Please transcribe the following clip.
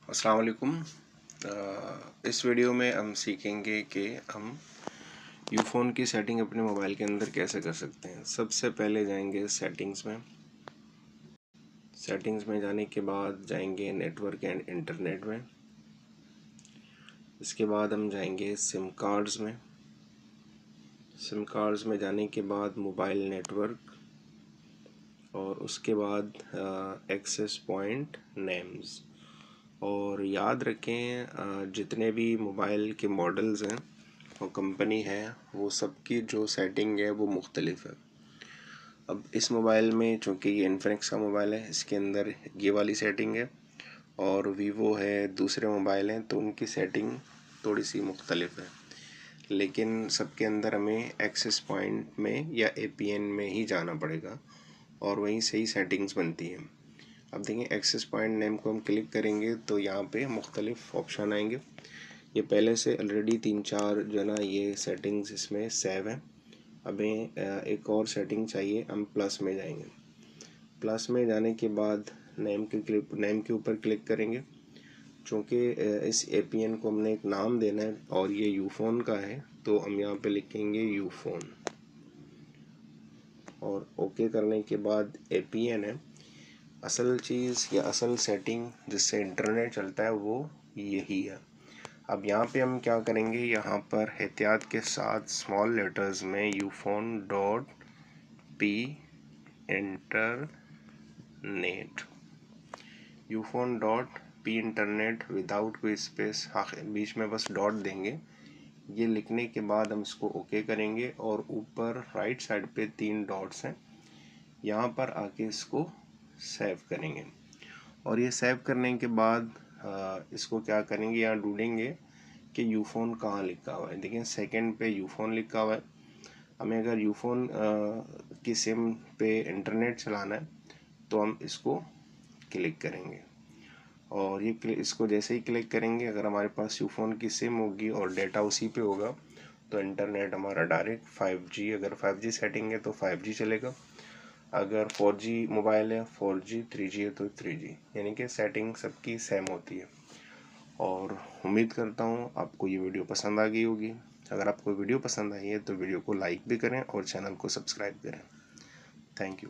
अस्सलाम वालेकुम। इस वीडियो में हम सीखेंगे कि हम यूफ़ोन की सेटिंग अपने मोबाइल के अंदर कैसे कर सकते हैं। सबसे पहले जाएंगे सेटिंग्स में। सेटिंग्स में जाने के बाद जाएंगे नेटवर्क एंड इंटरनेट में। इसके बाद हम जाएंगे सिम कार्ड्स में। सिम कार्ड्स में जाने के बाद मोबाइल नेटवर्क और उसके बाद एक्सेस पॉइंट नेम्स। और याद रखें जितने भी मोबाइल के मॉडल्स हैं और कंपनी है वो सबकी जो सेटिंग है वो मुख्तलिफ है। अब इस मोबाइल में चूँकि ये इन्फिनिक्स का मोबाइल है, इसके अंदर ये वाली सेटिंग है और वीवो है, दूसरे मोबाइल हैं, तो उनकी सेटिंग थोड़ी सी मुख्तलिफ है। लेकिन सबके अंदर हमें एक्सेस पॉइंट में या APN में ही जाना पड़ेगा और वहीं से ही सेटिंग्स बनती हैं। अब देखें, एक्सेस पॉइंट नेम को हम क्लिक करेंगे तो यहाँ पे मुख्तलिफ ऑप्शन आएंगे। ये पहले से ऑलरेडी 3-4 जो ना ये सेटिंग्स इसमें सेव हैं। हमें एक और सेटिंग चाहिए, हम प्लस में जाएंगे। प्लस में जाने के बाद नेम के ऊपर क्लिक करेंगे। चूँकि इस APN को हमने एक नाम देना है और ये यूफ़ोन का है तो हम यहाँ पे लिखेंगे यूफ़ोन और ओके करने के बाद APN है। असल चीज़ या असल सेटिंग जिससे इंटरनेट चलता है वो यही है। अब यहाँ पे हम क्या करेंगे, यहाँ पर एहतियात के साथ स्मॉल लेटर्स में ufon.p internet, ufon.p internet without कोई स्पेस, बीच में बस डॉट देंगे। ये लिखने के बाद हम इसको ओके करेंगे और ऊपर राइट साइड पे 3 डॉट्स हैं, यहाँ पर आके इसको सेव करेंगे। और ये सेव करने के बाद इसको क्या करेंगे, यहाँ ढूंढेंगे कि यूफ़ोन कहाँ लिखा हुआ है। देखिए सेकंड पे यूफ़ोन लिखा हुआ है। हमें अगर यूफ़ोन की सिम पे इंटरनेट चलाना है तो हम इसको क्लिक करेंगे और ये इसको जैसे ही क्लिक करेंगे, अगर हमारे पास यूफ़ोन की सिम होगी और डेटा उसी पे होगा तो इंटरनेट हमारा डायरेक्ट 5G, अगर 5G सेटिंग है तो 5G चलेगा, अगर 4G मोबाइल है 4G, 3G है तो 3G, यानी कि सेटिंग सबकी सेम होती है। और उम्मीद करता हूँ आपको ये वीडियो पसंद आ गई होगी। अगर आपको वीडियो पसंद आई है तो वीडियो को लाइक भी करें और चैनल को सब्सक्राइब करें। Thank you.